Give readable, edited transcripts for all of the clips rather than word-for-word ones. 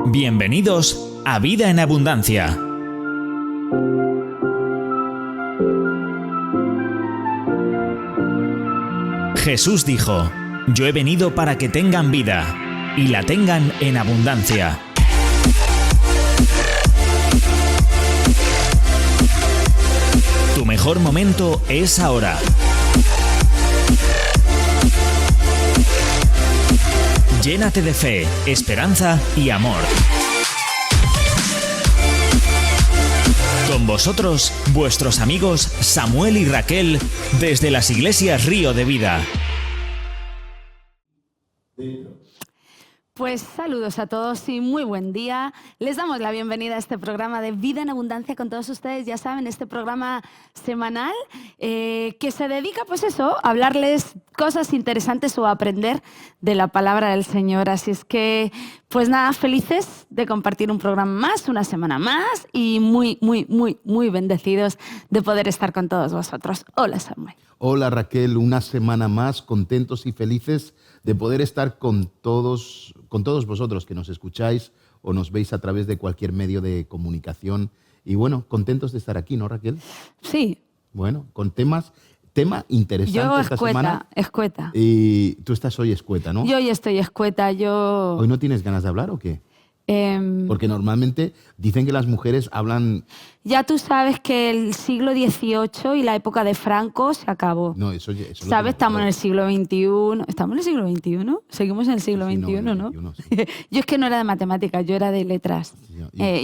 Bienvenidos a Vida en Abundancia. Jesús dijo: Yo he venido para que tengan vida y la tengan en abundancia. Tu mejor momento es ahora. Llénate de fe, esperanza y amor. Con vosotros, vuestros amigos Samuel y Raquel, desde las iglesias Río de Vida. Pues saludos a todos y muy buen día. Les damos la bienvenida a este programa de Vida en Abundancia con todos ustedes. Ya saben, este programa semanal que se dedica, pues eso, a hablarles cosas interesantes o a aprender de la palabra del Señor. Así es que, pues nada, felices de compartir un programa más, una semana más y muy bendecidos de poder estar con todos vosotros. Hola, Samuel. Hola, Raquel, una semana más, contentos y felices de poder estar con todos vosotros que nos escucháis o nos veis a través de cualquier medio de comunicación. Y bueno, contentos de estar aquí, ¿no, Raquel? Sí. Bueno, con tema interesante esta semana. Escueta. Y tú estás hoy escueta, ¿no? Yo hoy estoy escueta, ¿Hoy no tienes ganas de hablar o qué? Porque normalmente dicen que las mujeres hablan... Ya tú sabes que el siglo XVIII y la época de Franco se acabó. No, eso ¿Sabes? Estamos en el siglo XXI. ¿Estamos en el siglo XXI? Seguimos en el siglo XXI, ¿no? Sí. Yo es que no era de matemáticas, yo era de letras.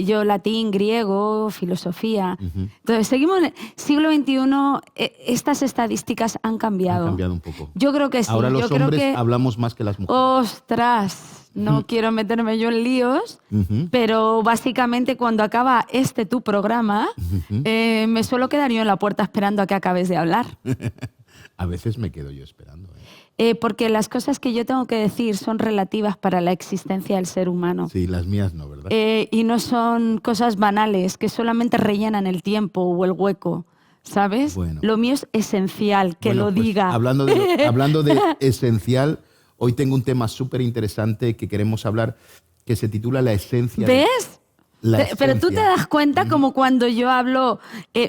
Yo latín, griego, filosofía. Entonces, seguimos en el siglo XXI. Estas estadísticas han cambiado. Han cambiado un poco. Yo creo que sí. Ahora los hombres hablamos más que las mujeres. ¡Ostras! No quiero meterme yo en líos, pero básicamente cuando acaba tu programa, me suelo quedar yo en la puerta esperando a que acabes de hablar. A veces me quedo yo esperando. Porque las cosas que yo tengo que decir son relativas para la existencia del ser humano. Sí, las mías no, ¿verdad? Y no son cosas banales que solamente rellenan el tiempo o el hueco. ¿Sabes? Bueno. Lo mío es esencial, que lo pues, diga. Hablando de esencial, hoy tengo un tema súper interesante que queremos hablar, que se titula La esencia. ¿Ves? Pero tú te das cuenta como cuando yo hablo,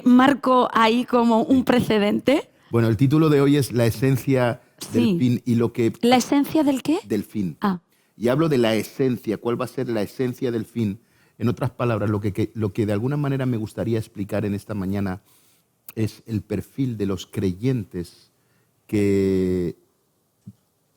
marco ahí como un precedente. Bueno, el título de hoy es La esencia del fin y lo que... ¿La esencia del qué? Del fin. Ah. Y hablo de la esencia, ¿cuál va a ser la esencia del fin? En otras palabras, lo que de alguna manera me gustaría explicar en esta mañana es el perfil de los creyentes que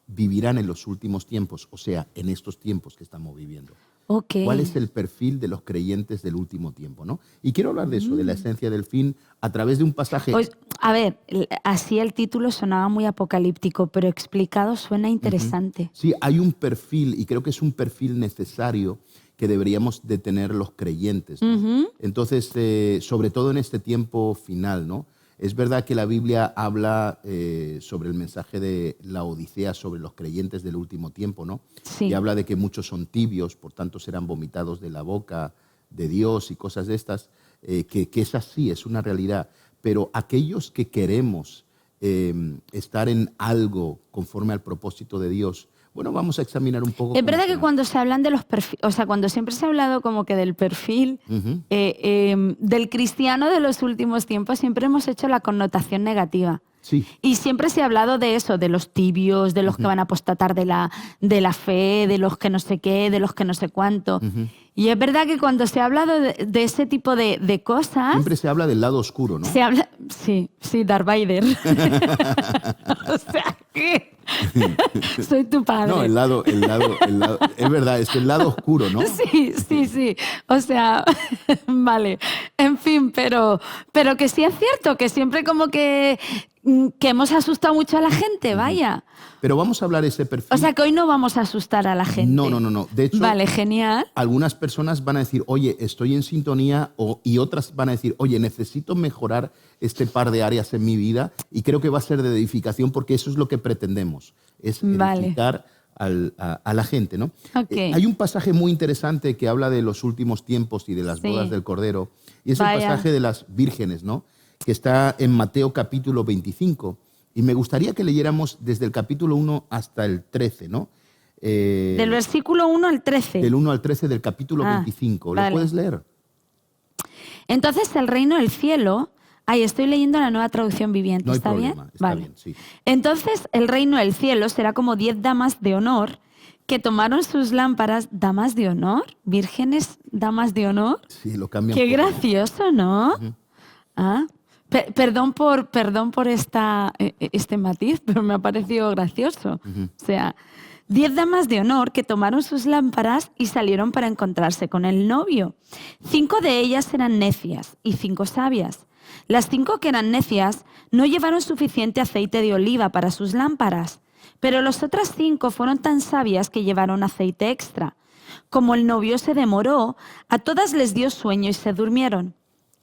vivirán en los últimos tiempos, o sea, en estos tiempos que estamos viviendo. Okay. ¿Cuál es el perfil de los creyentes del último tiempo, ¿no? Y quiero hablar de eso, de la esencia del fin, a través de un pasaje... Pues, a ver, así el título sonaba muy apocalíptico, pero explicado suena interesante. Sí, hay un perfil, y creo que es un perfil necesario que deberíamos de tener los creyentes, ¿no? Entonces, sobre todo en este tiempo final, ¿no? Es verdad que la Biblia habla sobre el mensaje de la Odisea, sobre los creyentes del último tiempo, ¿no? Sí. Y habla de que muchos son tibios, por tanto serán vomitados de la boca de Dios y cosas de estas, que es así, es una realidad. Pero aquellos que queremos estar en algo conforme al propósito de Dios, bueno, vamos a examinar un poco. Es verdad que cuando se hablan de los perfiles, o sea, cuando siempre se ha hablado como que del perfil del cristiano de los últimos tiempos, siempre hemos hecho la connotación negativa. Sí. Y siempre se ha hablado de eso, de los tibios, de los que van a apostatar de la fe, de los que no sé qué, de los que no sé cuánto. Y es verdad que cuando se ha hablado de ese tipo de cosas... Siempre se habla del lado oscuro, ¿no? Se habla... Sí, Darth Vader. O sea, ¿qué? Soy tu padre. No, el lado, es verdad, es el lado oscuro, ¿no? Sí. O sea, vale. En fin, pero que sí es cierto, que siempre como que hemos asustado mucho a la gente, vaya. Pero vamos a hablar de ese perfil. O sea, que hoy no vamos a asustar a la gente. No. De hecho, vale, genial. Algunas personas van a decir, oye, estoy en sintonía, y otras van a decir, oye, necesito mejorar este par de áreas en mi vida, y creo que va a ser de edificación porque eso es lo que pretendemos, es edificar a la gente, ¿no? Okay. Hay un pasaje muy interesante que habla de los últimos tiempos y de las bodas del Cordero, y es el pasaje de las vírgenes, ¿no? Que está en Mateo capítulo 25, y me gustaría que leyéramos desde el capítulo 1 hasta el 13, ¿no? Del versículo 1 al 13. Del 1 al 13 del capítulo 25. ¿Lo vale. puedes leer? Entonces el reino del cielo... Ay, estoy leyendo la Nueva Traducción Viviente, No hay ¿está problema, bien? está Vale. bien, sí. Entonces el reino del cielo será como 10 damas de honor que tomaron sus lámparas, damas de honor, vírgenes, damas de honor. Sí, lo cambian. Qué un poco. gracioso, ¿no? Perdón por este matiz, pero me ha parecido gracioso. O sea, 10 damas de honor que tomaron sus lámparas y salieron para encontrarse con el novio. 5 de ellas eran necias y 5 sabias. Las 5 que eran necias no llevaron suficiente aceite de oliva para sus lámparas, pero las otras 5 fueron tan sabias que llevaron aceite extra. Como el novio se demoró, a todas les dio sueño y se durmieron.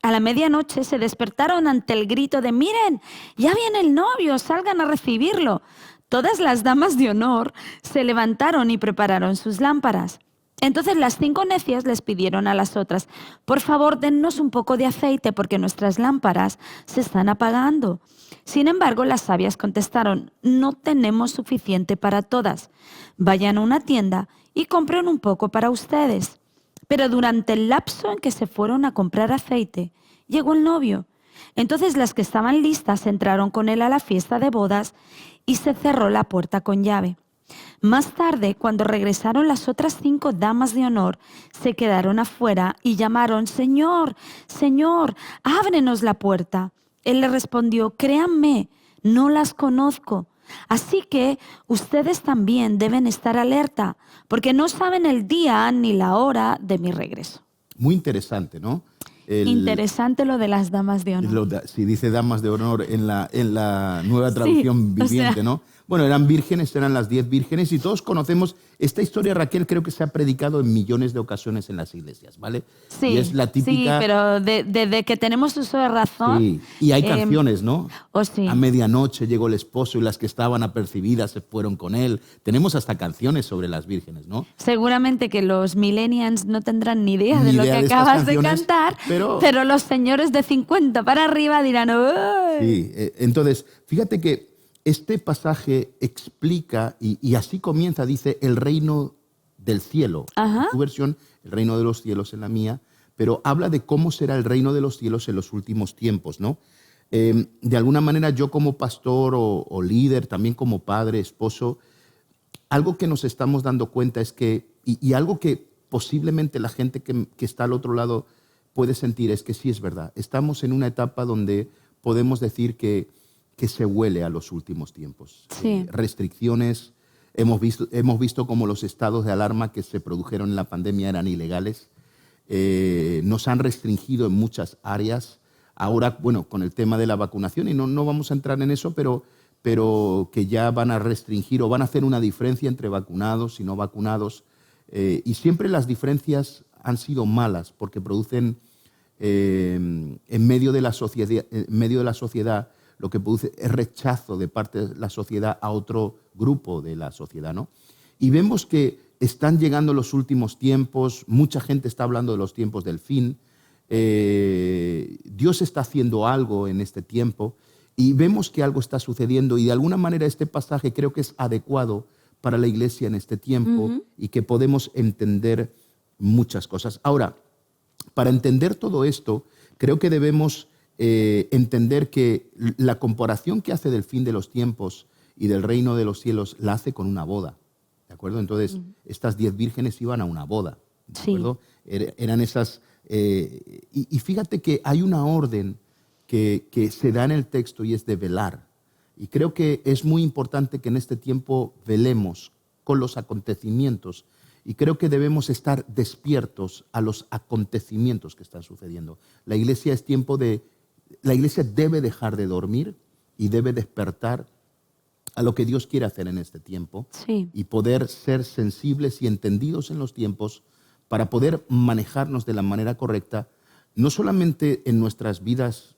A la medianoche se despertaron ante el grito de «¡Miren! ¡Ya viene el novio! ¡Salgan a recibirlo!». Todas las damas de honor se levantaron y prepararon sus lámparas. Entonces las 5 necias les pidieron a las otras «Por favor, dennos un poco de aceite porque nuestras lámparas se están apagando». Sin embargo, las sabias contestaron «No tenemos suficiente para todas. Vayan a una tienda y compren un poco para ustedes». Pero durante el lapso en que se fueron a comprar aceite, llegó el novio. Entonces las que estaban listas entraron con él a la fiesta de bodas y se cerró la puerta con llave. Más tarde, cuando regresaron las otras 5 damas de honor, se quedaron afuera y llamaron «Señor, Señor, ábrenos la puerta». Él le respondió «Créanme, no las conozco». Así que ustedes también deben estar alerta, porque no saben el día ni la hora de mi regreso. Muy interesante, ¿no? Interesante lo de las damas de honor. Si dice damas de honor en la Nueva Traducción Viviente, ¿no? Bueno, eran vírgenes, eran las 10 vírgenes y todos conocemos esta historia, Raquel, creo que se ha predicado en millones de ocasiones en las iglesias, ¿vale? Sí, y es la típica... sí, pero desde que tenemos uso de razón... Sí, y hay canciones, ¿no? Oh, sí. A medianoche llegó el esposo y las que estaban apercibidas se fueron con él. Tenemos hasta canciones sobre las vírgenes, ¿no? Seguramente que los millennials no tendrán ni idea de lo que de acabas de cantar, pero los señores de 50 para arriba dirán... ¡Uy! Sí, entonces, fíjate que este pasaje explica, y así comienza, dice, el reino del cielo. Ajá. En tu versión, el reino de los cielos en la mía, pero habla de cómo será el reino de los cielos en los últimos tiempos, ¿no? De alguna manera yo como pastor o líder, también como padre, esposo, algo que nos estamos dando cuenta es que, y algo que posiblemente la gente que está al otro lado puede sentir, es que sí es verdad, estamos en una etapa donde podemos decir que se huele a los últimos tiempos. Sí. Restricciones, hemos visto cómo los estados de alarma que se produjeron en la pandemia eran ilegales, nos han restringido en muchas áreas. Ahora, bueno, con el tema de la vacunación, y no vamos a entrar en eso, pero que ya van a restringir o van a hacer una diferencia entre vacunados y no vacunados. Y siempre las diferencias han sido malas porque producen en medio de la sociedad, lo que produce es rechazo de parte de la sociedad a otro grupo de la sociedad, ¿no? Y vemos que están llegando los últimos tiempos, mucha gente está hablando de los tiempos del fin, Dios está haciendo algo en este tiempo y vemos que algo está sucediendo y de alguna manera este pasaje creo que es adecuado para la iglesia en este tiempo y que podemos entender muchas cosas. Ahora, para entender todo esto, creo que debemos entender que la comparación que hace del fin de los tiempos y del reino de los cielos la hace con una boda, ¿de acuerdo? Entonces, estas 10 vírgenes iban a una boda, ¿de acuerdo? Eran esas... y fíjate que hay una orden que se da en el texto y es de velar. Y creo que es muy importante que en este tiempo velemos con los acontecimientos y creo que debemos estar despiertos a los acontecimientos que están sucediendo. La iglesia debe dejar de dormir y debe despertar a lo que Dios quiere hacer en este tiempo y poder ser sensibles y entendidos en los tiempos para poder manejarnos de la manera correcta, no solamente en nuestras vidas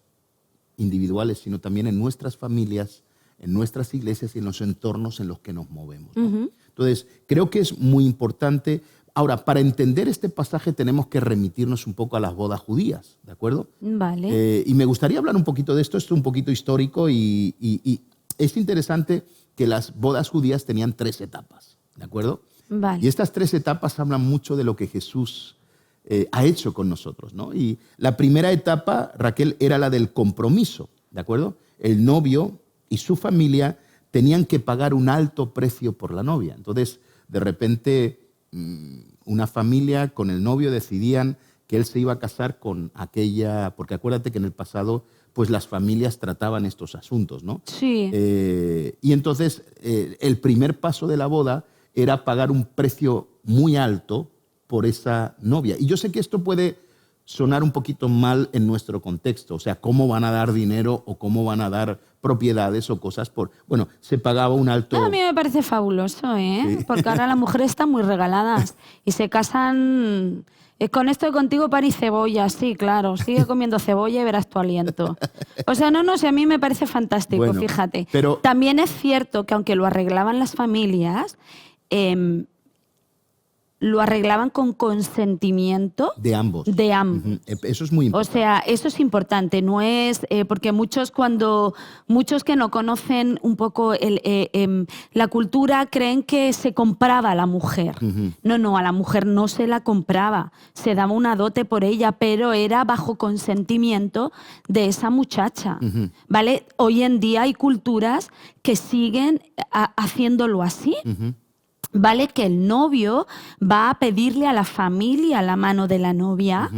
individuales, sino también en nuestras familias, en nuestras iglesias y en los entornos en los que nos movemos, ¿no? Entonces, creo que es muy importante. Ahora, para entender este pasaje tenemos que remitirnos un poco a las bodas judías, ¿de acuerdo? Vale. Y me gustaría hablar un poquito de esto, es un poquito histórico y es interesante que las bodas judías tenían 3 etapas, ¿de acuerdo? Vale. Y estas 3 etapas hablan mucho de lo que Jesús ha hecho con nosotros, ¿no? Y la primera etapa, Raquel, era la del compromiso, ¿de acuerdo? El novio y su familia tenían que pagar un alto precio por la novia. Entonces, de repente, una familia con el novio decidían que él se iba a casar con aquella, porque acuérdate que en el pasado pues las familias trataban estos asuntos, ¿no? Sí. Y entonces el primer paso de la boda era pagar un precio muy alto por esa novia. Y yo sé que esto puede sonar un poquito mal en nuestro contexto, o sea, cómo van a dar dinero o cómo van a dar propiedades o cosas por... Bueno, se pagaba un alto... A mí me parece fabuloso, ¿eh? Sí. Porque ahora las mujeres están muy regaladas y se casan... Con esto de contigo pan y cebolla, sí, claro. Sigue comiendo cebolla y verás tu aliento. O sea, no, si a mí me parece fantástico, Bueno, fíjate. pero- También es cierto que aunque lo arreglaban las familias, lo arreglaban con consentimiento De ambos. de ambos. Ujú. Eso es muy O importante. sea, eso es importante, no es porque muchos que no conocen un poco la cultura creen que se compraba a la mujer. Ujú. No, a la mujer no se la compraba, se daba una dote por ella, pero era bajo consentimiento de esa muchacha, Ujú. ¿vale? Hoy en día hay culturas que siguen haciéndolo así. Ujú. ¿Vale? Que el novio va a pedirle a la familia la mano de la novia,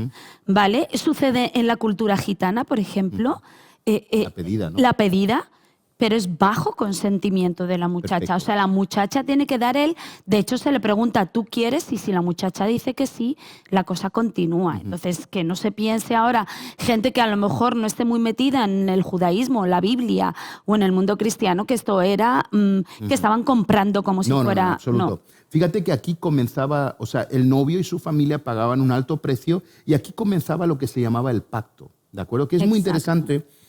¿vale? Sucede en la cultura gitana, por ejemplo. La pedida, ¿no? La pedida, pero es bajo consentimiento de la muchacha. Perfecto. O sea, la muchacha tiene que dar de hecho se le pregunta, ¿tú quieres? Y si la muchacha dice que sí, la cosa continúa. Entonces, que no se piense ahora gente que a lo mejor no esté muy metida en el judaísmo, la Biblia o en el mundo cristiano, que esto era, que estaban comprando como si No, fuera... en absoluto. Fíjate que aquí comenzaba, o sea, el novio y su familia pagaban un alto precio y aquí comenzaba lo que se llamaba el pacto, ¿de acuerdo? Que es muy Exacto. interesante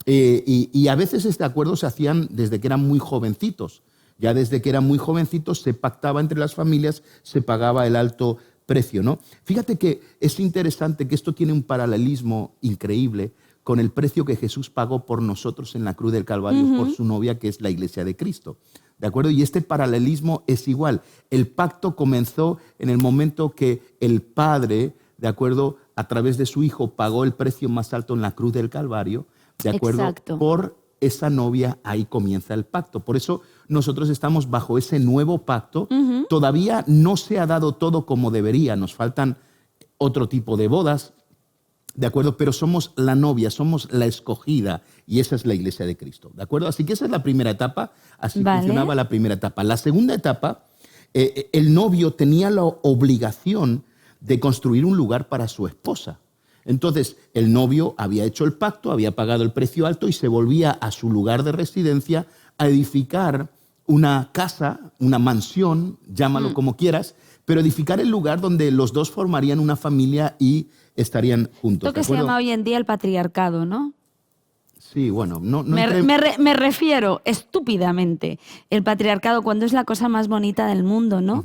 y a veces este acuerdo se hacían desde que eran muy jovencitos. Ya desde que eran muy jovencitos se pactaba entre las familias, se pagaba el alto precio, ¿no? Fíjate que es interesante que esto tiene un paralelismo increíble con el precio que Jesús pagó por nosotros en la cruz del Calvario por su novia, que es la Iglesia de Cristo. ¿De acuerdo? Y este paralelismo es igual. El pacto comenzó en el momento que el Padre, ¿de acuerdo?, a través de su Hijo pagó el precio más alto en la cruz del Calvario, ¿de acuerdo? Exacto. Por esa novia, ahí comienza el pacto. Por eso nosotros estamos bajo ese nuevo pacto. Todavía no se ha dado todo como debería. Nos faltan otro tipo de bodas, ¿de acuerdo? Pero somos la novia, somos la escogida y esa es la Iglesia de Cristo, ¿de acuerdo? Así que esa es la primera etapa, así Vale. funcionaba la primera etapa. La segunda etapa, el novio tenía la obligación de construir un lugar para su esposa. Entonces, el novio había hecho el pacto, había pagado el precio alto y se volvía a su lugar de residencia a edificar una casa, una mansión, llámalo como quieras, pero edificar el lugar donde los dos formarían una familia y estarían juntos. Lo que ¿de se acuerdo? llama hoy en día el patriarcado, ¿no? Sí, bueno, no Me refiero estúpidamente el patriarcado cuando es la cosa más bonita del mundo, ¿no?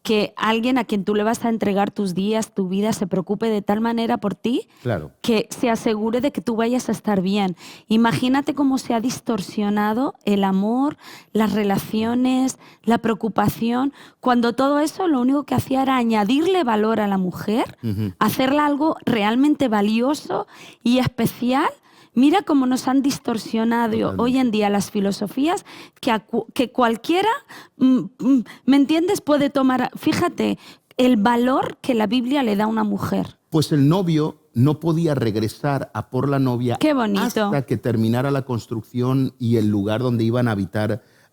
Que alguien a quien tú le vas a entregar tus días, tu vida, se preocupe de tal manera por ti Claro. que se asegure de que tú vayas a estar bien. Imagínate cómo se ha distorsionado el amor, las relaciones, la preocupación, cuando todo eso lo único que hacía era añadirle valor a la mujer, hacerla algo realmente valioso y especial. Mira cómo nos han distorsionado Totalmente. hoy en día las filosofías que cualquiera, ¿me entiendes?, puede tomar. Fíjate, el valor que la Biblia le da a una mujer. Pues el novio no podía regresar a por la novia Qué bonito. hasta que terminara la construcción y el lugar donde iban a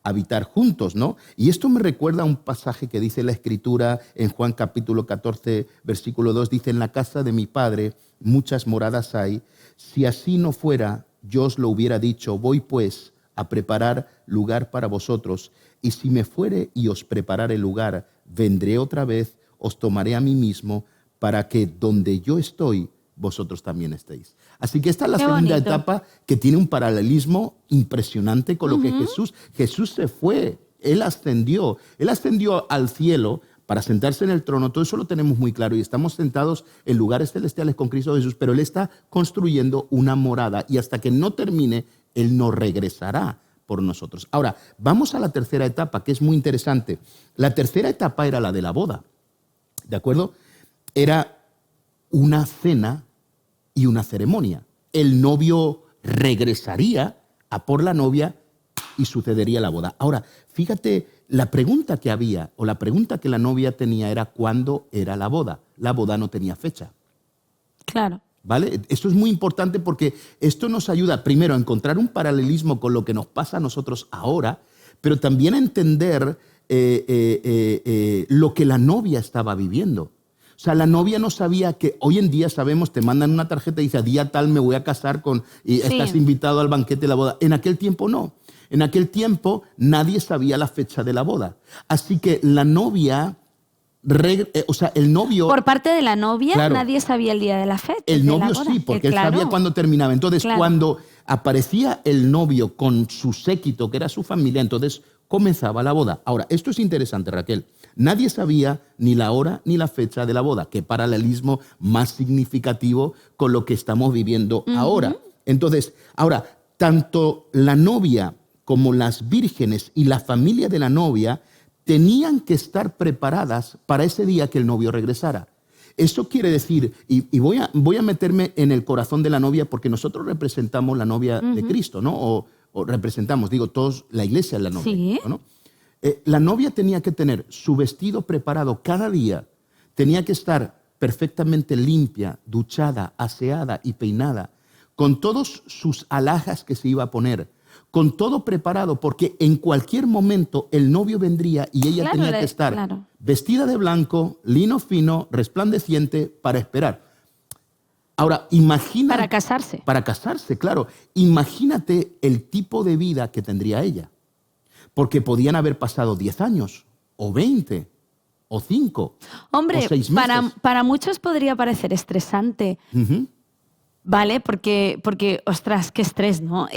habitar juntos, ¿no? Y esto me recuerda a un pasaje que dice la Escritura en Juan capítulo 14, versículo 2, dice, en la casa de mi Padre muchas moradas hay, si así no fuera, yo os lo hubiera dicho, voy pues a preparar lugar para vosotros, y si me fuere y os preparare lugar, vendré otra vez, os tomaré a mí mismo, para que donde yo estoy, vosotros también estéis. Así que esta es la Qué segunda bonito. etapa que tiene un paralelismo impresionante con lo que Jesús se fue, Él ascendió al cielo para sentarse en el trono. Todo eso lo tenemos muy claro y estamos sentados en lugares celestiales con Cristo Jesús, pero Él está construyendo una morada y hasta que no termine, Él no regresará por nosotros. Ahora, vamos a la tercera etapa, que es muy interesante. La tercera etapa era la de la boda, ¿de acuerdo? Era una cena y una ceremonia. El novio regresaría a por la novia y sucedería la boda. Ahora, fíjate, la pregunta que había, o la pregunta que la novia tenía era ¿cuándo era la boda? La boda no tenía fecha. Claro. ¿Vale? Esto es muy importante porque esto nos ayuda primero a encontrar un paralelismo con lo que nos pasa a nosotros ahora, pero también a entender lo que la novia estaba viviendo. O sea, la novia no sabía que hoy en día sabemos, te mandan una tarjeta y dice, a día tal me voy a casar con y estás invitado al banquete de la boda. En aquel tiempo no. En aquel tiempo nadie sabía la fecha de la boda. Así que la novia, el novio... Por parte de la novia, claro, nadie sabía el día de la fecha. El novio de la boda. sí, porque él sabía cuándo terminaba. Entonces, cuando aparecía el novio con su séquito, que era su familia, entonces comenzaba la boda. Ahora, esto es interesante, Raquel. Nadie sabía ni la hora ni la fecha de la boda. Qué paralelismo más significativo con lo que estamos viviendo ahora. Entonces, ahora, tanto la novia como las vírgenes y la familia de la novia tenían que estar preparadas para ese día que el novio regresara. Eso quiere decir, y voy a meterme en el corazón de la novia porque nosotros representamos la novia de Cristo, ¿no? O representamos, digo, todos, la iglesia es la novia. Sí. ¿No? La novia tenía que tener su vestido preparado cada día, tenía que estar perfectamente limpia, duchada, aseada y peinada, con todos sus alhajas que se iba a poner, con todo preparado, porque en cualquier momento el novio vendría y ella tenía que estar vestida de blanco, lino fino, resplandeciente, para esperar. Ahora, imagina... Para casarse. Para casarse, claro. Imagínate el tipo de vida que tendría ella. Porque podían haber pasado 10 años, o 20, o 5, Hombre, o 6 meses. Para muchos podría parecer estresante. ¿Vale? Porque, ostras, qué estrés, ¿no?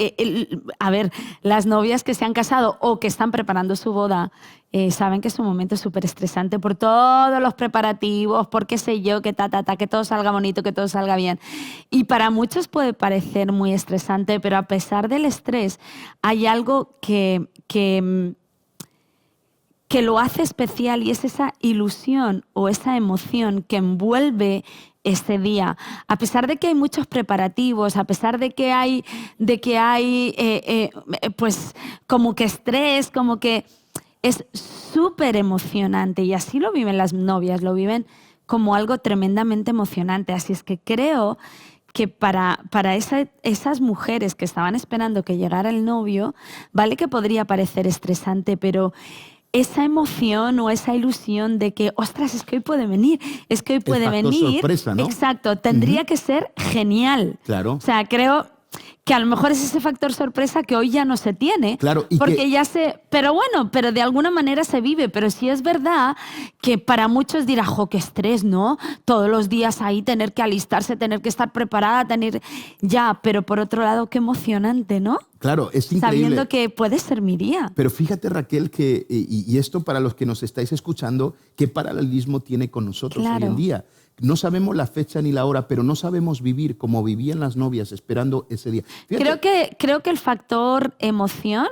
A ver, las novias que se han casado o que están preparando su boda saben que es un momento súper estresante por todos los preparativos, por qué sé yo, que que todo salga bonito, que todo salga bien. Y para muchos puede parecer muy estresante, pero a pesar del estrés, hay algo que lo hace especial y es esa ilusión o esa emoción que envuelve este día. A pesar de que hay muchos preparativos, a pesar de que hay pues como que estrés, como que es súper emocionante y así lo viven las novias, lo viven como algo tremendamente emocionante. Así es que creo que para esas mujeres que estaban esperando que llegara el novio, vale que podría parecer estresante, pero esa emoción o esa ilusión de que, ostras, es que hoy puede venir, es que hoy puede venir. Sorpresa, ¿no? Exacto, tendría que ser genial. Claro. O sea, creo que a lo mejor es ese factor sorpresa que hoy ya no se tiene. Claro, porque ya se... Pero bueno, pero de alguna manera se vive. Pero sí es verdad que para muchos dirá, jo, qué estrés, ¿no? Todos los días ahí tener que alistarse, tener que estar preparada, tener... Ya, pero por otro lado, qué emocionante, ¿no? Claro, es increíble. Sabiendo que puede ser mi día. Pero fíjate, Raquel, que, y esto para los que nos estáis escuchando, ¿qué paralelismo tiene con nosotros hoy en día? No sabemos la fecha ni la hora, pero no sabemos vivir como vivían las novias esperando ese día. Fíjate, creo que el factor emoción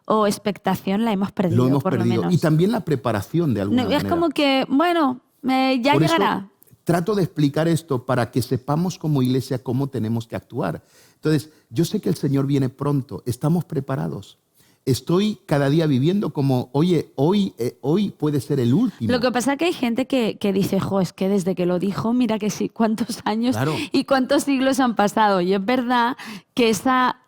o expectación la hemos perdido, lo hemos por perdido. lo menos. Y también la preparación de alguna manera. Es como que, bueno, ya por llegará. Eso, trato de explicar esto para que sepamos como iglesia cómo tenemos que actuar. Entonces, yo sé que el Señor viene pronto, estamos preparados. Estoy cada día viviendo como, oye, hoy puede ser el último. Lo que pasa es que hay gente que dice, jo, es que desde que lo dijo, mira que sí, cuántos años y cuántos siglos han pasado. Y es verdad que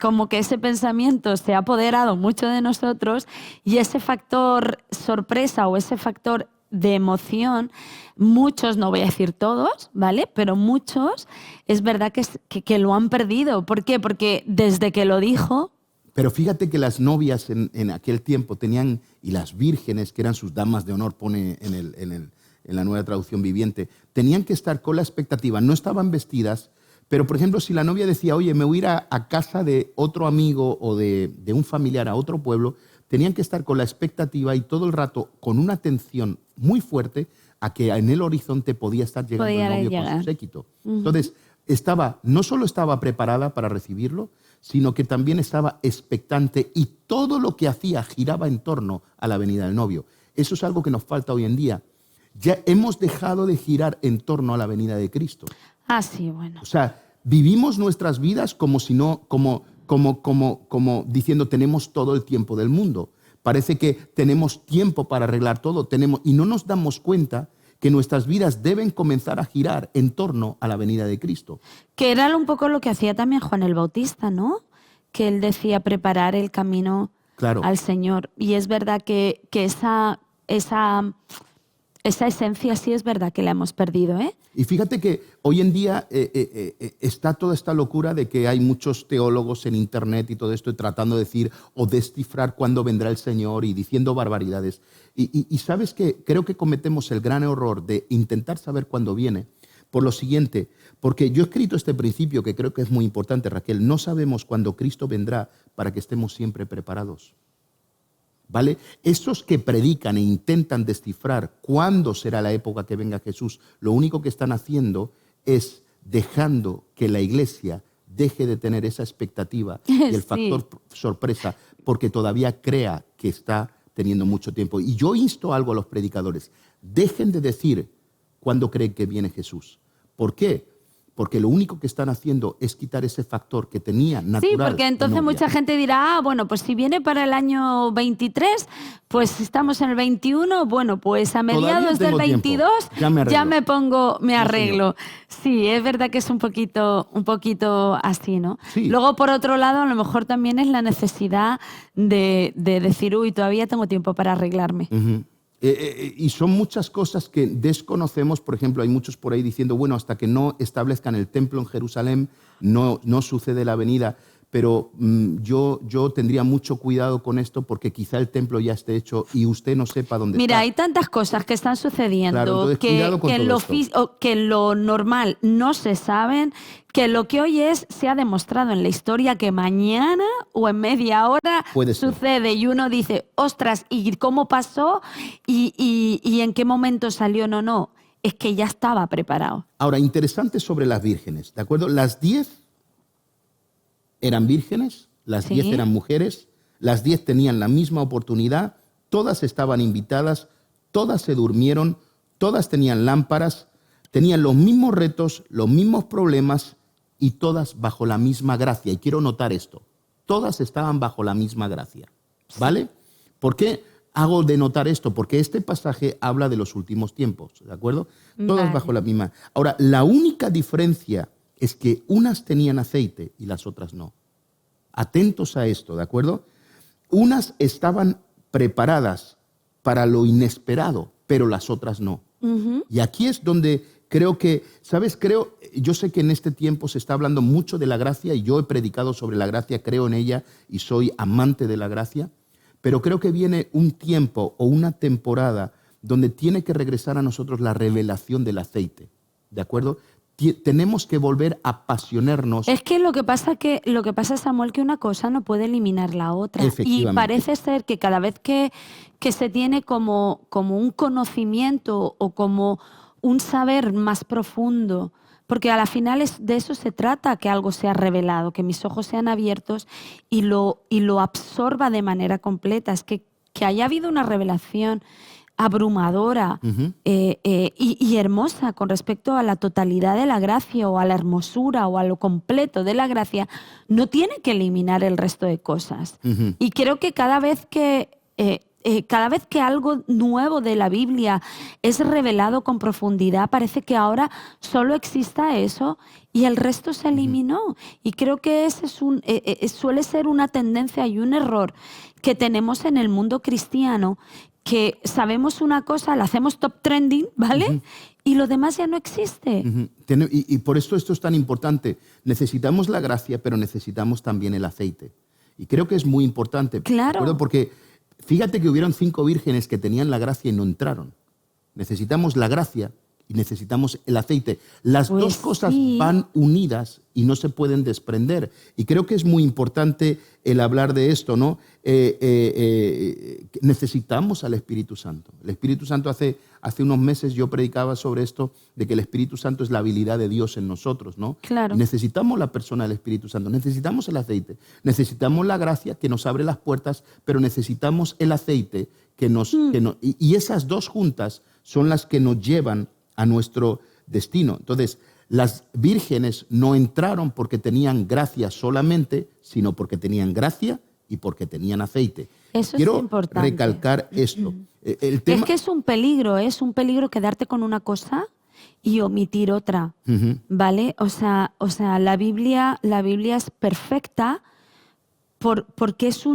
como que ese pensamiento se ha apoderado mucho de nosotros y ese factor sorpresa o ese factor de emoción, muchos, no voy a decir todos, ¿vale? Pero muchos, es verdad que lo han perdido. ¿Por qué? Porque desde que lo dijo... Pero fíjate que las novias en aquel tiempo tenían, y las vírgenes, que eran sus damas de honor, pone en la Nueva Traducción Viviente, tenían que estar con la expectativa, no estaban vestidas, pero por ejemplo, si la novia decía, oye, me voy a ir a casa de otro amigo o de un familiar a otro pueblo, tenían que estar con la expectativa y todo el rato con una atención muy fuerte a que en el horizonte podía estar llegando el novio con su séquito. Entonces, no solo estaba preparada para recibirlo, sino que también estaba expectante y todo lo que hacía giraba en torno a la venida del novio. Eso es algo que nos falta hoy en día. Ya hemos dejado de girar en torno a la venida de Cristo. Ah, sí, bueno. O sea, vivimos nuestras vidas como si no, como diciendo tenemos todo el tiempo del mundo. Parece que tenemos tiempo para arreglar todo, y no nos damos cuenta que nuestras vidas deben comenzar a girar en torno a la venida de Cristo. Que era un poco lo que hacía también Juan el Bautista, ¿no? Que él decía preparar el camino al Señor. Y es verdad que esa esencia sí es verdad que la hemos perdido, ¿eh? Y fíjate que hoy en día está toda esta locura de que hay muchos teólogos en internet y todo esto tratando de decir o descifrar cuándo vendrá el Señor y diciendo barbaridades. Y sabes que creo que cometemos el gran error de intentar saber cuándo viene por lo siguiente, porque yo he escrito este principio que creo que es muy importante, Raquel. No sabemos cuándo Cristo vendrá para que estemos siempre preparados. ¿Vale? Esos que predican e intentan descifrar cuándo será la época que venga Jesús, lo único que están haciendo es dejando que la iglesia deje de tener esa expectativa y el factor sorpresa, porque todavía crea que está teniendo mucho tiempo. Y yo insto algo a los predicadores: dejen de decir cuándo creen que viene Jesús. ¿Por qué? Porque lo único que están haciendo es quitar ese factor que tenía natural. Sí, porque entonces mucha gente dirá, bueno, pues si viene para el año 23, pues estamos en el 21, bueno, pues a mediados del 22 me arreglo. Sí, es verdad que es un poquito así, ¿no? Sí. Luego, por otro lado, a lo mejor también es la necesidad de decir, uy, todavía tengo tiempo para arreglarme. Uh-huh. Y son muchas cosas que desconocemos. Por ejemplo, hay muchos por ahí diciendo, bueno, hasta que no establezcan el templo en Jerusalén, no sucede la venida. Pero yo tendría mucho cuidado con esto, porque quizá el templo ya esté hecho y usted no sepa dónde está. Mira, hay tantas cosas que están sucediendo, claro, que lo normal no se saben, que lo que hoy se ha demostrado en la historia que mañana o en media hora sucede y uno dice, ostras, ¿y cómo pasó? ¿Y en qué momento salió? No, es que ya estaba preparado. Ahora, interesante sobre las vírgenes, ¿de acuerdo? Las 10 eran vírgenes, las 10 eran mujeres, las 10 tenían la misma oportunidad, todas estaban invitadas, todas se durmieron, todas tenían lámparas, tenían los mismos retos, los mismos problemas y todas bajo la misma gracia. Y quiero notar esto, todas estaban bajo la misma gracia, ¿vale? ¿Por qué hago de notar esto? Porque este pasaje habla de los últimos tiempos, ¿de acuerdo? Todas bajo la misma. Ahora, la única diferencia es que unas tenían aceite y las otras no. Atentos a esto, ¿de acuerdo? Unas estaban preparadas para lo inesperado, pero las otras no. Uh-huh. Y aquí es donde creo que, ¿sabes? Yo sé que en este tiempo se está hablando mucho de la gracia y yo he predicado sobre la gracia, creo en ella y soy amante de la gracia, pero creo que viene un tiempo o una temporada donde tiene que regresar a nosotros la revelación del aceite, ¿de acuerdo? Tenemos que volver a apasionarnos. Es que lo que pasa, Samuel, que una cosa no puede eliminar la otra. Y parece ser que cada vez que se tiene como un conocimiento o como un saber más profundo, porque a la final de eso se trata, que algo sea revelado, que mis ojos sean abiertos y lo absorba de manera completa. Es que haya habido una revelación abrumadora y hermosa con respecto a la totalidad de la gracia o a la hermosura o a lo completo de la gracia, no tiene que eliminar el resto de cosas. Uh-huh. Y creo que cada vez que algo nuevo de la Biblia es revelado con profundidad, parece que ahora solo exista eso y el resto se eliminó. Uh-huh. Y creo que ese suele ser una tendencia y un error que tenemos en el mundo cristiano, que sabemos una cosa, la hacemos top trending, ¿vale? Uh-huh. Y lo demás ya no existe. Uh-huh. Y por esto es tan importante. Necesitamos la gracia, pero necesitamos también el aceite. Y creo que es muy importante. Claro. Porque fíjate que hubieron 5 vírgenes que tenían la gracia y no entraron. Necesitamos la gracia y necesitamos el aceite. Las Pues dos cosas sí. van unidas y no se pueden desprender. Y creo que es muy importante el hablar de esto, ¿no? Necesitamos al Espíritu Santo. El Espíritu Santo hace unos meses yo predicaba sobre esto, de que el Espíritu Santo es la habilidad de Dios en nosotros, ¿no? Claro. Necesitamos la persona del Espíritu Santo, necesitamos el aceite, necesitamos la gracia que nos abre las puertas, pero necesitamos el aceite y esas dos juntas son las que nos llevan a nuestro destino. Entonces, las vírgenes no entraron porque tenían gracia solamente, sino porque tenían gracia y porque tenían aceite. Eso Quiero es importante. recalcar esto. El Es tema, que es un peligro quedarte con una cosa y omitir otra, ¿vale? O sea, la Biblia es perfecta porque es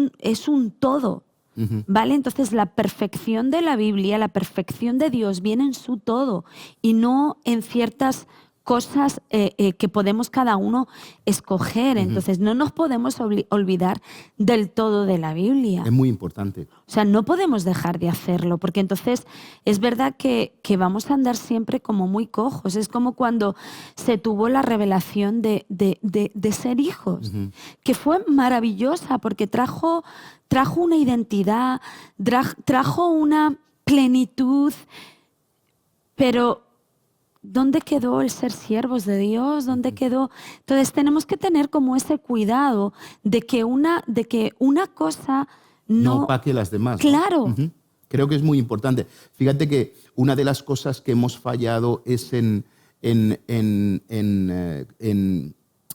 un todo, ¿vale? Entonces la perfección de la Biblia, la perfección de Dios viene en su todo y no en ciertas cosas que podemos cada uno escoger. Entonces no nos podemos olvidar del todo de la Biblia. es muy importante. O sea, no podemos dejar de hacerlo, porque entonces es verdad que vamos a andar siempre como muy cojos. Es como cuando se tuvo la revelación de ser hijos, que fue maravillosa porque trajo una identidad, trajo una plenitud, pero ¿dónde quedó el ser siervos de Dios? ¿Dónde quedó? Entonces tenemos que tener como ese cuidado de que una cosa No opaque las demás, ¿no? Claro. Creo que es muy importante. Fíjate que una de las cosas que hemos fallado es en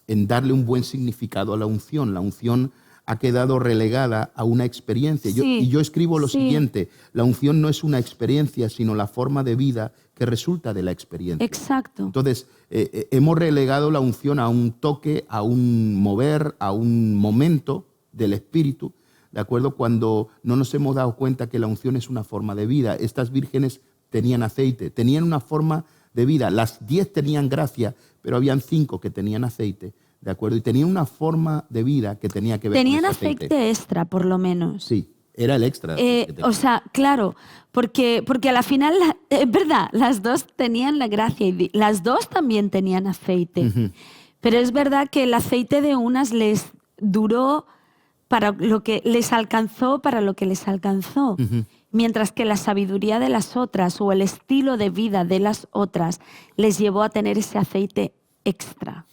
darle un buen significado a la unción. La unción ha quedado relegada a una experiencia. Sí, Yo escribo lo sí. siguiente: la unción no es una experiencia, sino la forma de vida que resulta de la experiencia. Exacto. Entonces, hemos relegado la unción a un toque, a un mover, a un momento del Espíritu, ¿de acuerdo? Cuando no nos hemos dado cuenta que la unción es una forma de vida. Estas vírgenes tenían aceite, tenían una forma de vida. Las 10 tenían gracia, pero habían 5 que tenían aceite, ¿de acuerdo? Y tenían una forma de vida que tenía que ver Tenían con ese aceite extra, por lo menos. Sí, era el extra. O sea, claro, porque a la final, es verdad, las dos tenían la gracia y las dos también tenían aceite. Pero es verdad que el aceite de unas les duró para lo que les alcanzó, mientras que la sabiduría de las otras o el estilo de vida de las otras les llevó a tener ese aceite extra.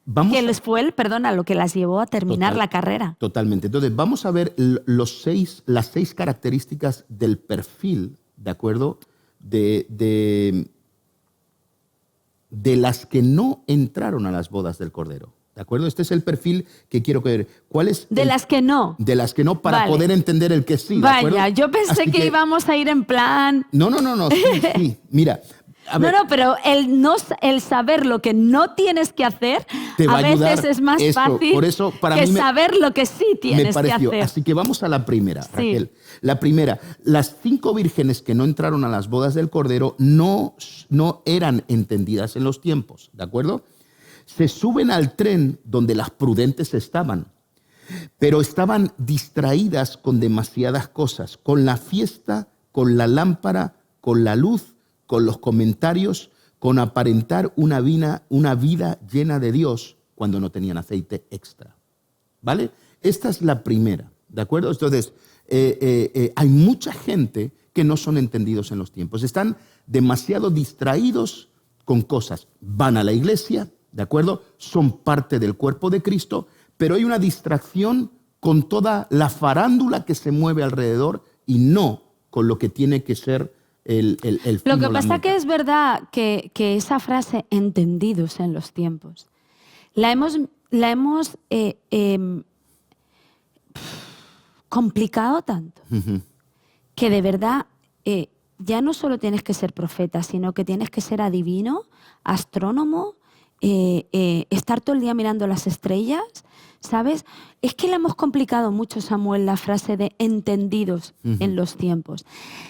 Vamos Que a- les fue lo que las llevó a terminar Total. la carrera. Totalmente. Entonces, vamos a ver las 6 características del perfil, ¿de acuerdo? De las que no entraron a las bodas del Cordero. ¿De acuerdo? Este es el perfil que quiero ver. ¿Cuál es? De las que no. De las que no, para Vale. poder entender el que sí. ¿De acuerdo? Vaya, yo pensé Así que íbamos a ir en plan... No. Sí. Mira. A ver, No, pero el saber lo que no tienes que hacer Te va a a ayudar veces es más esto. fácil Por eso, para que mí saber lo que sí me tienes que pareció. hacer. Así que vamos a la primera, Sí. Raquel. La primera, las 5 vírgenes que no entraron a las bodas del Cordero no eran entendidas en los tiempos, ¿de acuerdo? Se suben al tren donde las prudentes estaban, pero estaban distraídas con demasiadas cosas, con la fiesta, con la lámpara, con la luz, con los comentarios, con aparentar una vida llena de Dios cuando no tenían aceite extra. ¿Vale? Esta es la primera, ¿de acuerdo? Entonces, hay mucha gente que no son entendidos en los tiempos. Están demasiado distraídos con cosas. Van a la iglesia, ¿de acuerdo? Son parte del cuerpo de Cristo, pero hay una distracción con toda la farándula que se mueve alrededor y no con lo que tiene que ser el fin Lo que o la pasa meta. que es verdad que esa frase, entendidos en los tiempos, la hemos complicado tanto que de verdad ya no solo tienes que ser profeta, sino que tienes que ser adivino, astrónomo, estar todo el día mirando las estrellas, ¿sabes? Es que le hemos complicado mucho, Samuel, la frase de entendidos en los tiempos.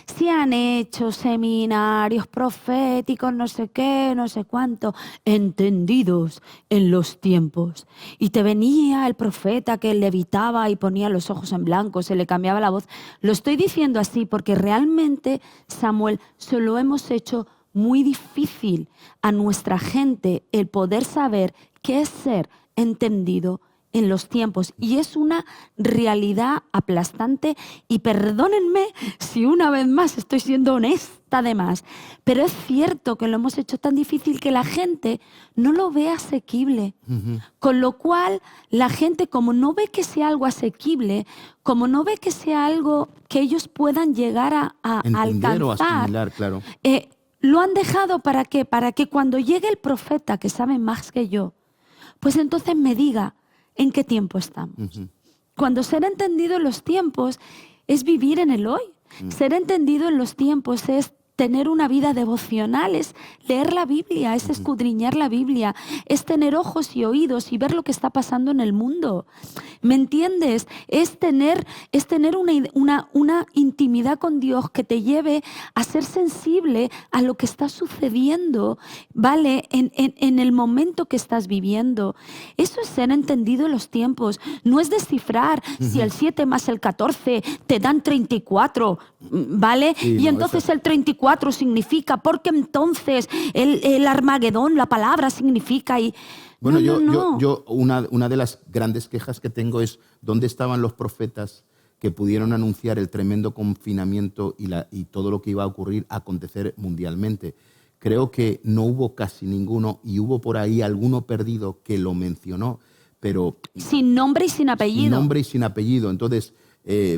Se han hecho seminarios proféticos, no sé qué, no sé cuánto, entendidos en los tiempos. Y te venía el profeta que levitaba y ponía los ojos en blanco, se le cambiaba la voz. Lo estoy diciendo así porque realmente, Samuel, se lo hemos hecho muy difícil a nuestra gente el poder saber qué es ser entendido en los tiempos. Y es una realidad aplastante. Y perdónenme si una vez más estoy siendo honesta de más, pero es cierto que lo hemos hecho tan difícil que la gente no lo ve asequible. Con lo cual, la gente, como no ve que sea algo asequible, como no ve que sea algo que ellos puedan llegar a Entender alcanzar, o asimilar, claro. lo han dejado ¿para qué? Para que cuando llegue el profeta, que sabe más que yo, pues entonces me diga en qué tiempo estamos. Cuando ser entendido en los tiempos es vivir en el hoy. Ser entendido en los tiempos es tener una vida devocional, es leer la Biblia, es escudriñar la Biblia, es tener ojos y oídos y ver lo que está pasando en el mundo. ¿Me entiendes? Es tener una intimidad con Dios que te lleve a ser sensible a lo que está sucediendo, ¿vale? En el momento que estás viviendo. Eso es ser entendido en los tiempos. No es descifrar si el 7 más el 14 te dan 34, ¿vale? Sí, y entonces el 34 significa, porque entonces el Armagedón, la palabra significa y... Bueno, No. yo una de las grandes quejas que tengo es dónde estaban los profetas que pudieron anunciar el tremendo confinamiento y todo lo que iba a ocurrir, a acontecer mundialmente. Creo que no hubo casi ninguno y hubo por ahí alguno perdido que lo mencionó, pero... Sin nombre y sin apellido. Sin nombre y sin apellido. Entonces,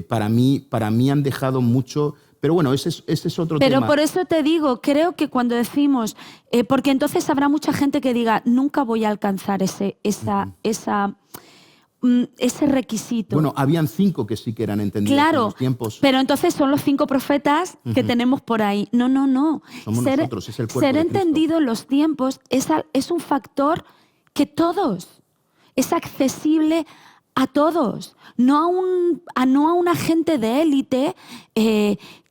para mí han dejado mucho... Pero bueno, ese es otro tema. Pero por eso te digo, creo que cuando decimos, porque entonces habrá mucha gente que diga, nunca voy a alcanzar ese requisito. Bueno, habían 5 que sí que eran entendidos en Claro, los tiempos. pero entonces son los 5 profetas que tenemos por ahí. No. Somos nosotros, es el cuerpo ser de Cristo. entendido en los tiempos es un factor que es accesible a todos, no a una gente de élite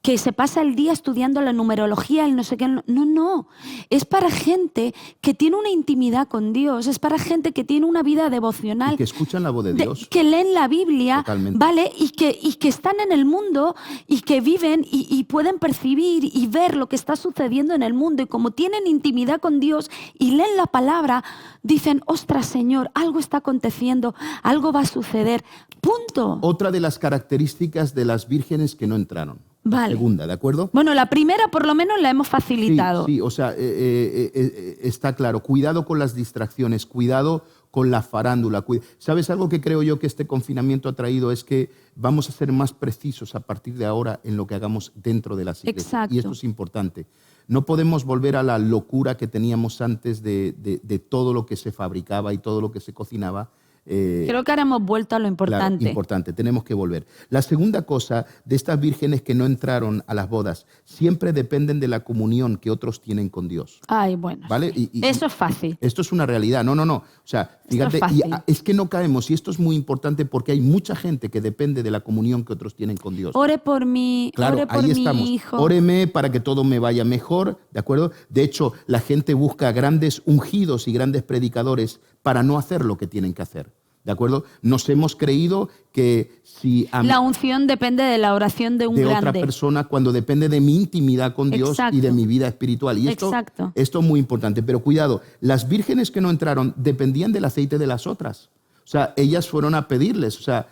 que se pasa el día estudiando la numerología, el no sé qué. No. Es para gente que tiene una intimidad con Dios, es para gente que tiene una vida devocional. Y que escuchan la voz de Dios. Que leen la Biblia, Totalmente. ¿vale? Y que están en el mundo y que viven y pueden percibir y ver lo que está sucediendo en el mundo. Y como tienen intimidad con Dios y leen la palabra, dicen, ostras, Señor, algo está aconteciendo, algo va a suceder. Punto. Otra de las características de las vírgenes que no entraron. Vale. La segunda, ¿de acuerdo? Bueno, la primera por lo menos la hemos facilitado. Sí, o sea, está claro. Cuidado con las distracciones, cuidado con la farándula. ¿Sabes algo que creo yo que este confinamiento ha traído? Es que vamos a ser más precisos a partir de ahora en lo que hagamos dentro de las iglesias. Exacto. Y esto es importante. No podemos volver a la locura que teníamos antes de todo lo que se fabricaba y todo lo que se cocinaba. Creo que ahora hemos vuelto a lo importante. Claro, importante, tenemos que volver. La segunda cosa de estas vírgenes que no entraron a las bodas, siempre dependen de la comunión que otros tienen con Dios. Ay, bueno. ¿Vale? Eso es fácil. Esto es una realidad. No. O sea, fíjate, Esto es fácil. es que no caemos, y esto es muy importante porque hay mucha gente que depende de la comunión que otros tienen con Dios. Ore por mí, Claro, ore por ahí mi estamos. hijo. Óreme para que todo me vaya mejor, ¿de acuerdo? De hecho, la gente busca grandes ungidos y grandes predicadores para no hacer lo que tienen que hacer. ¿De acuerdo? Nos hemos creído que si La unción depende de la oración de un de grande. otra persona, cuando depende de mi intimidad con Dios Exacto. y de mi vida espiritual. Y Exacto. esto es muy importante. Pero cuidado, las vírgenes que no entraron dependían del aceite de las otras. O sea, ellas fueron a pedirles, o sea,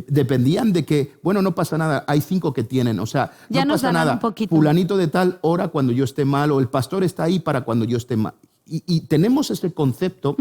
dependían de que, bueno, no pasa nada, hay 5 que tienen, o sea, Ya no nos pasa darán nada. un poquito. Fulanito de tal hora cuando yo esté mal, o el pastor está ahí para cuando yo esté mal. Y tenemos ese concepto.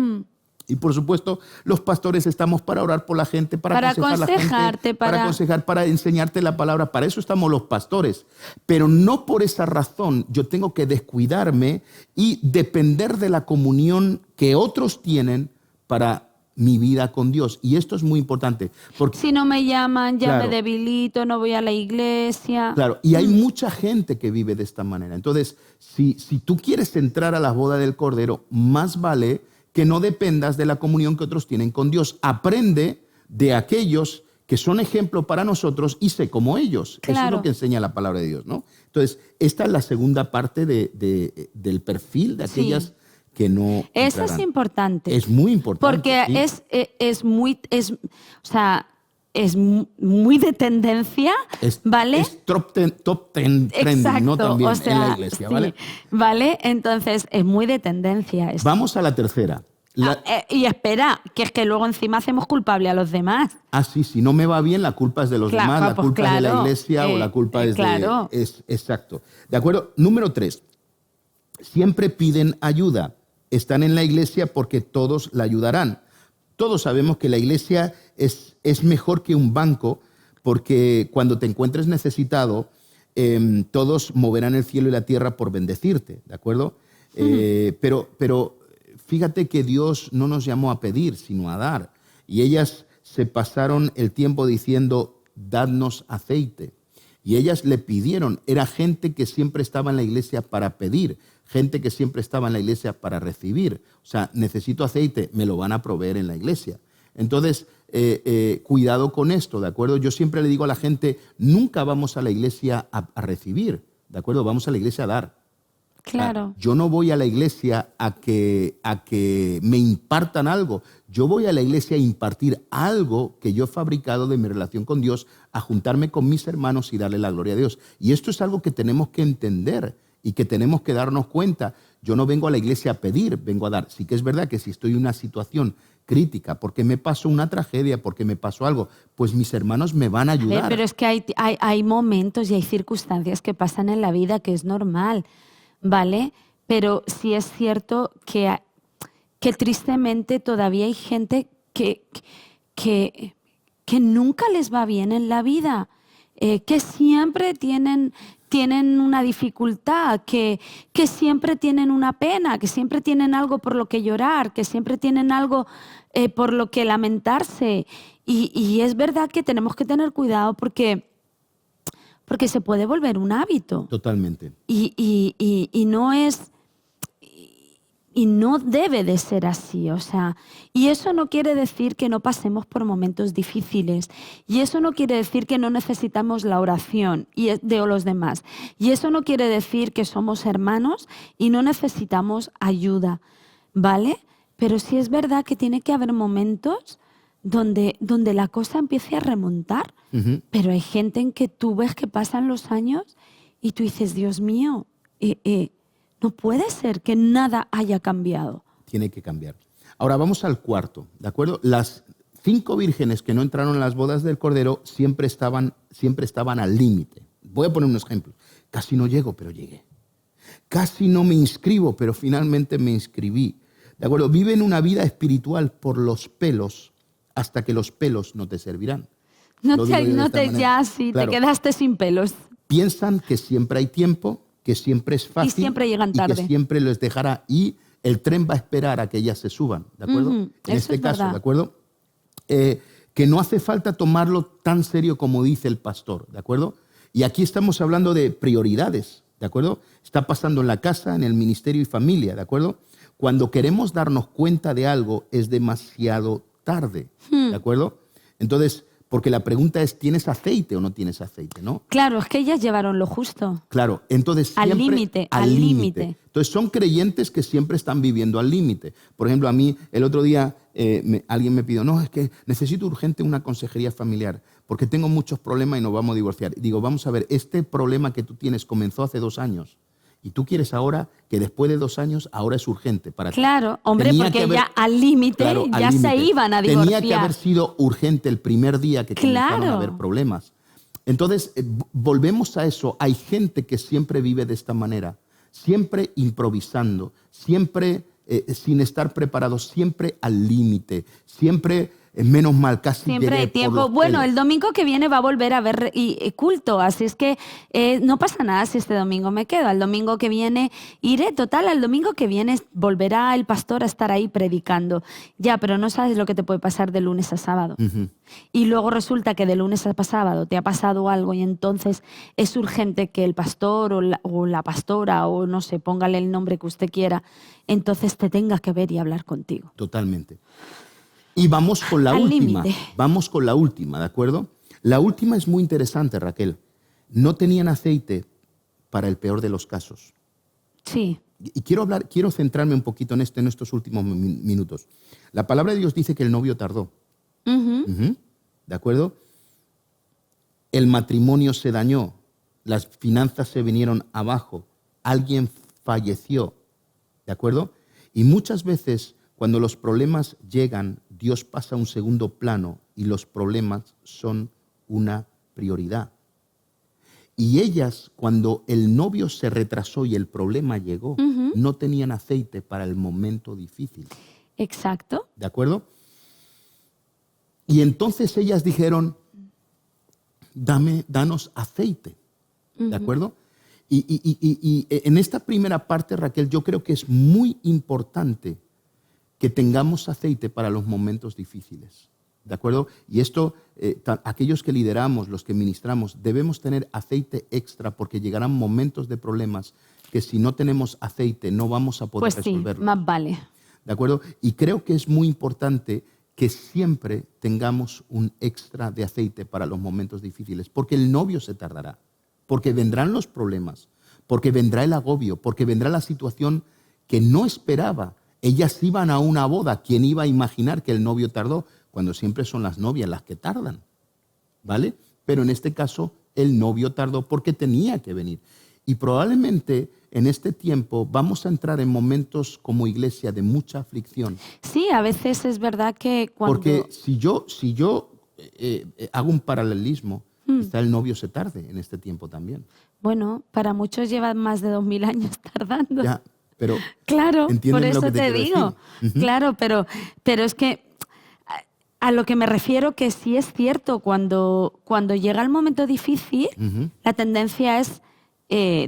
Y por supuesto, los pastores estamos para orar por la gente, para aconsejar a la gente, para aconsejar, para enseñarte la palabra. Para eso estamos los pastores. Pero no por esa razón yo tengo que descuidarme y depender de la comunión que otros tienen para mi vida con Dios. Y esto es muy importante. Porque, si no me llaman, ya claro, me debilito, no voy a la iglesia. Claro, y hay mucha gente que vive de esta manera. Entonces, si tú quieres entrar a la boda del Cordero, más vale que no dependas de la comunión que otros tienen con Dios. Aprende de aquellos que son ejemplo para nosotros y sé como ellos. Claro. Eso es lo que enseña la palabra de Dios, ¿no? Entonces, esta es la segunda parte del perfil de aquellas que no Eso es importante. Es muy importante. Porque sí. o sea, muy de tendencia, ¿vale? Es top ten trending, ¿no? También o sea, en la iglesia, ¿vale? Sí, ¿vale? Entonces, es muy de tendencia esto. Vamos a la tercera. Y espera, que es que luego encima hacemos culpable a los demás. Sí, si no me va bien, la culpa es de los demás, la culpa es de la iglesia o la culpa es claro. Exacto. ¿De acuerdo? Número 3. Siempre piden ayuda. Están en la iglesia porque todos la ayudarán. Todos sabemos que la iglesia es mejor que un banco porque cuando te encuentres necesitado, todos moverán el cielo y la tierra por bendecirte, ¿de acuerdo? Pero fíjate que Dios no nos llamó a pedir, sino a dar. Y ellas se pasaron el tiempo diciendo, dadnos aceite. Y ellas le pidieron. Era gente que siempre estaba en la iglesia para pedir, gente que siempre estaba en la iglesia para recibir. O sea, necesito aceite, me lo van a proveer en la iglesia. Entonces, cuidado con esto, ¿de acuerdo? Yo siempre le digo a la gente, nunca vamos a la iglesia a recibir, ¿de acuerdo? Vamos a la iglesia a dar. Claro. Yo no voy a la iglesia a que me impartan algo. Yo voy a la iglesia a impartir algo que yo he fabricado de mi relación con Dios, a juntarme con mis hermanos y darle la gloria a Dios. Y esto es algo que tenemos que entender y que tenemos que darnos cuenta. Yo no vengo a la iglesia a pedir, vengo a dar. Sí que es verdad que si estoy en una situación crítica, porque me pasó una tragedia, porque me pasó algo, pues mis hermanos me van a ayudar. Pero es que hay momentos y hay circunstancias que pasan en la vida que es normal, ¿vale? Pero sí es cierto que tristemente todavía hay gente que nunca les va bien en la vida, que siempre tienen una dificultad, que siempre tienen una pena, que siempre tienen algo por lo que llorar, que siempre tienen algo por lo que lamentarse. Y es verdad que tenemos que tener cuidado porque se puede volver un hábito. Totalmente. Y no es... Y no debe de ser así, o sea, y eso no quiere decir que no pasemos por momentos difíciles, y eso no quiere decir que no necesitamos la oración de los demás, y eso no quiere decir que somos hermanos y no necesitamos ayuda, ¿vale? Pero sí es verdad que tiene que haber momentos donde la cosa empiece a remontar, pero hay gente en que tú ves que pasan los años y tú dices, Dios mío, no puede ser que nada haya cambiado. Tiene que cambiar. Ahora vamos al cuarto, ¿de acuerdo? Las 5 vírgenes que no entraron en las bodas del Cordero siempre estaban al límite. Voy a poner unos ejemplos. Casi no llego, pero llegué. Casi no me inscribo, pero finalmente me inscribí. ¿De acuerdo? Viven una vida espiritual por los pelos hasta que los pelos no te servirán. Te quedaste sin pelos. Piensan que siempre hay tiempo, que siempre es fácil. Y siempre llegan tarde. Y que siempre les dejará. Y el tren va a esperar a que ellas se suban, ¿de acuerdo? En este caso, ¿de acuerdo? Que no hace falta tomarlo tan serio como dice el pastor, ¿de acuerdo? Y aquí estamos hablando de prioridades, ¿de acuerdo? Está pasando en la casa, en el ministerio y familia, ¿de acuerdo? Cuando queremos darnos cuenta de algo es demasiado tarde, ¿de acuerdo? Entonces, porque la pregunta es, ¿tienes aceite o no tienes aceite, no? Claro, es que ellas llevaron lo justo. Claro, entonces siempre al límite. Entonces son creyentes que siempre están viviendo al límite. Por ejemplo, a mí el otro día alguien me pidió, no, es que necesito urgente una consejería familiar porque tengo muchos problemas y nos vamos a divorciar. Y digo, vamos a ver, este problema que tú tienes comenzó hace 2 años. Y tú quieres ahora que después de 2 años, ahora es urgente para ti. Claro, hombre, porque ya al límite ya se iban a divorciar. Tenía que haber sido urgente el primer día que comenzaron a haber problemas. Entonces, volvemos a eso. Hay gente que siempre vive de esta manera, siempre improvisando, siempre sin estar preparado, siempre al límite, siempre... menos mal, casi siempre hay tiempo. Bueno, el domingo que viene va a volver a haber culto, así es que no pasa nada si este domingo me quedo. Al domingo que viene iré, total, al domingo que viene volverá el pastor a estar ahí predicando. Ya, pero no sabes lo que te puede pasar de lunes a sábado. Y luego resulta que de lunes a sábado te ha pasado algo y entonces es urgente que el pastor o la pastora o no sé, póngale el nombre que usted quiera, entonces te tenga que ver y hablar contigo. Totalmente. Y vamos con la última. Vamos con la última, ¿de acuerdo? La última es muy interesante, Raquel. No tenían aceite para el peor de los casos. Sí. Y quiero centrarme un poquito en estos últimos minutos. La palabra de Dios dice que el novio tardó. ¿De acuerdo? el matrimonio se dañó, las finanzas se vinieron abajo, alguien falleció, ¿de acuerdo? Y muchas veces cuando los problemas llegan, Dios pasa a un segundo plano y los problemas son una prioridad. Y ellas, cuando el novio se retrasó y el problema llegó, no tenían aceite para el momento difícil. Exacto. ¿De acuerdo? Y entonces ellas dijeron, danos aceite. ¿De acuerdo? Y en esta primera parte, Raquel, yo creo que es muy importante que tengamos aceite para los momentos difíciles. ¿De acuerdo? Y esto, aquellos que lideramos, los que ministramos, debemos tener aceite extra porque llegarán momentos de problemas que si no tenemos aceite no vamos a poder resolverlos. Más vale. ¿De acuerdo? Y creo que es muy importante que siempre tengamos un extra de aceite para los momentos difíciles, porque el novio se tardará, porque vendrán los problemas, porque vendrá el agobio, porque vendrá la situación que no esperaba. Ellas iban a una boda, ¿quién iba a imaginar que el novio tardó? Cuando siempre son las novias las que tardan, ¿vale? Pero en este caso el novio tardó porque tenía que venir. Y probablemente en este tiempo vamos a entrar en momentos como iglesia de mucha aflicción. Sí, a veces es verdad que cuando... Porque si yo hago un paralelismo, quizá el novio se tarde en este tiempo también. Bueno, para muchos llevan más de 2000 años tardando. Ya, pero claro, por ¿entienden lo eso que te quiero digo. decir? Claro, pero es que a lo que me refiero que sí es cierto, cuando llega el momento difícil, la tendencia es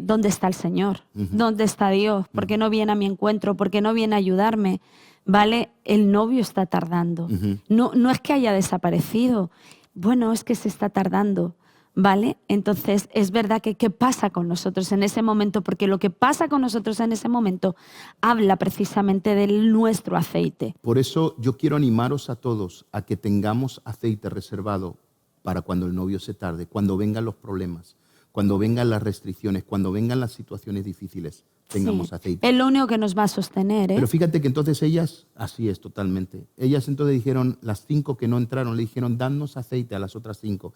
¿dónde está el Señor? ¿Dónde está Dios? ¿Por qué no viene a mi encuentro? ¿Por qué no viene a ayudarme? ¿Vale? El novio está tardando. No es que haya desaparecido. Bueno, es que se está tardando. ¿Vale? Entonces, es verdad que ¿qué pasa con nosotros en ese momento? Porque lo que pasa con nosotros en ese momento habla precisamente de nuestro aceite. Por eso yo quiero animaros a todos a que tengamos aceite reservado para cuando el novio se tarde, cuando vengan los problemas, cuando vengan las restricciones, cuando vengan las situaciones difíciles, tengamos aceite. Es lo único que nos va a sostener, ¿eh? Pero fíjate que entonces ellas, así es totalmente, ellas entonces dijeron, las 5 que no entraron, le dijeron, danos aceite a las otras 5.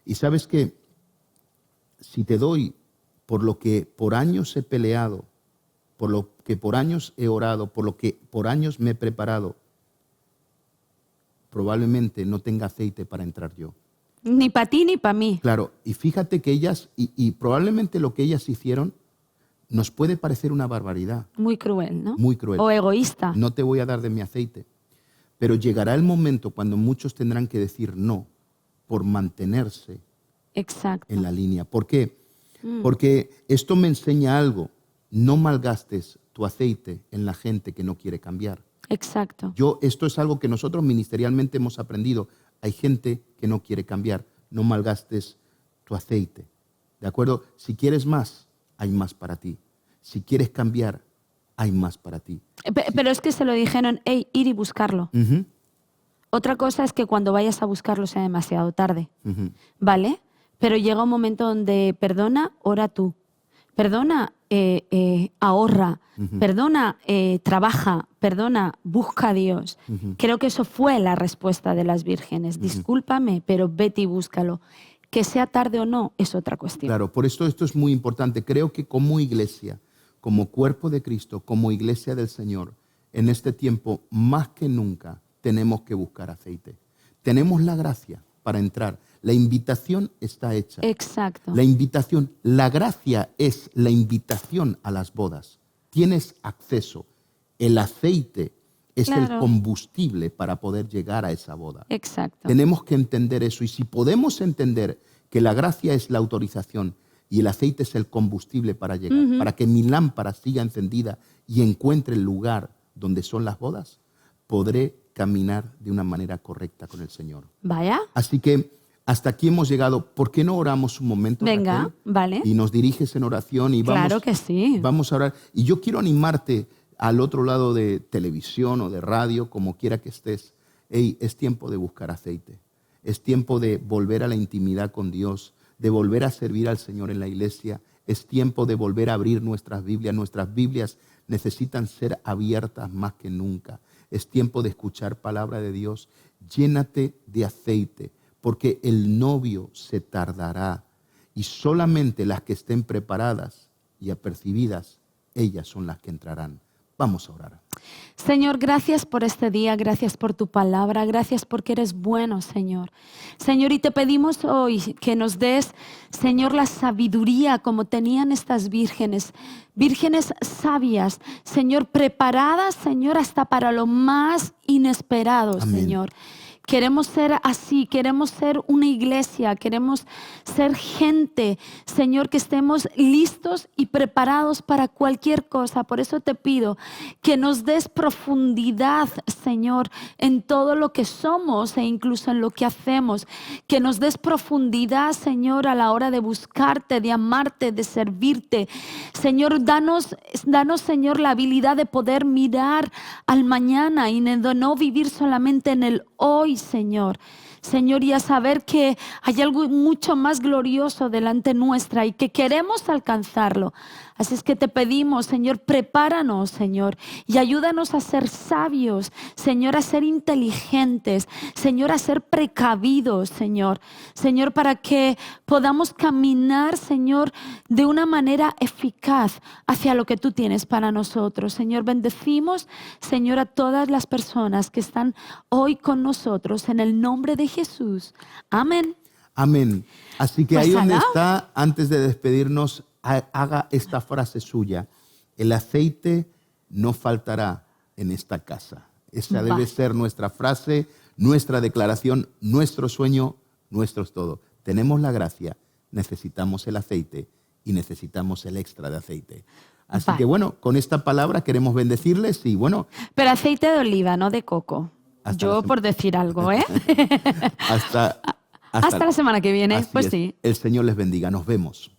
Y sabes que si te doy por lo que por años he peleado, por lo que por años he orado, por lo que por años me he preparado, probablemente no tenga aceite para entrar yo. Ni para ti ni para mí. Claro, y fíjate que ellas, y probablemente lo que ellas hicieron nos puede parecer una barbaridad. Muy cruel, ¿no? Muy cruel. O egoísta. No te voy a dar de mi aceite. Pero llegará el momento cuando muchos tendrán que decir no por mantenerse Exacto. en la línea. ¿Por qué? Porque esto me enseña algo. No malgastes tu aceite en la gente que no quiere cambiar. Exacto. Esto es algo que nosotros ministerialmente hemos aprendido. Hay gente que no quiere cambiar. No malgastes tu aceite. ¿De acuerdo? Si quieres más, hay más para ti. Si quieres cambiar, hay más para ti. Pero es que se lo dijeron, hey, ir y buscarlo. Otra cosa es que cuando vayas a buscarlo sea demasiado tarde, ¿vale? Pero llega un momento donde perdona, ora tú. Perdona, ahorra. Perdona, trabaja. Perdona, busca a Dios. Creo que eso fue la respuesta de las vírgenes. Discúlpame, pero vete y búscalo. Que sea tarde o no es otra cuestión. Claro, por esto es muy importante. Creo que como iglesia, como cuerpo de Cristo, como iglesia del Señor, en este tiempo más que nunca tenemos que buscar aceite. Tenemos la gracia para entrar. La invitación está hecha. Exacto. La gracia es la invitación a las bodas. Tienes acceso. El aceite es el combustible para poder llegar a esa boda. Exacto. Tenemos que entender eso. Y si podemos entender que la gracia es la autorización y el aceite es el combustible para llegar, para que mi lámpara siga encendida y encuentre el lugar donde son las bodas, podré caminar de una manera correcta con el Señor. Vaya. Así que hasta aquí hemos llegado. ¿Por qué no oramos un momento, Venga, Raquel? vale. Y nos diriges en oración y vamos, claro que sí. Vamos a orar. Y yo quiero animarte al otro lado de televisión o de radio, como quiera que estés. Hey, es tiempo de buscar aceite. Es tiempo de volver a la intimidad con Dios, de volver a servir al Señor en la iglesia. Es tiempo de volver a abrir nuestras Biblias. Nuestras Biblias necesitan ser abiertas más que nunca. Es tiempo de escuchar palabra de Dios. Llénate de aceite, porque el novio se tardará y solamente las que estén preparadas y apercibidas, ellas son las que entrarán. Vamos a orar. Señor, gracias por este día, gracias por tu palabra, gracias porque eres bueno, Señor. Señor, y te pedimos hoy que nos des, Señor, la sabiduría como tenían estas vírgenes, vírgenes sabias, Señor, preparadas, Señor, hasta para lo más inesperado, Amén. Señor. Queremos ser así, queremos ser una iglesia, queremos ser gente, Señor, que estemos listos y preparados para cualquier cosa. Por eso te pido que nos des profundidad, Señor, en todo lo que somos e incluso en lo que hacemos. Que nos des profundidad, Señor, a la hora de buscarte, de amarte, de servirte. Señor, danos, Señor, la habilidad de poder mirar al mañana y de no vivir solamente en el hoy, Señor. Señor, y a saber que hay algo mucho más glorioso delante nuestra y que queremos alcanzarlo. Así es que te pedimos, Señor, prepáranos, Señor, y ayúdanos a ser sabios, Señor, a ser inteligentes, Señor, a ser precavidos, Señor. Señor, para que podamos caminar, Señor, de una manera eficaz hacia lo que tú tienes para nosotros. Señor, bendecimos, Señor, a todas las personas que están hoy con nosotros en el nombre de Jesús. Amén. Amén. Así que Pues ahí donde Ana. está, antes de despedirnos, haga esta frase suya: el aceite no faltará en esta casa. Esa debe ser nuestra frase, nuestra declaración, nuestro sueño, nuestro todo. Tenemos la gracia, necesitamos el aceite y necesitamos el extra de aceite. Así que bueno, con esta palabra queremos bendecirles y bueno. Pero aceite de oliva, no de coco. Yo por decir algo, ¿eh? Hasta Hasta la semana que viene. Así Pues es. sí. El Señor les bendiga. Nos vemos.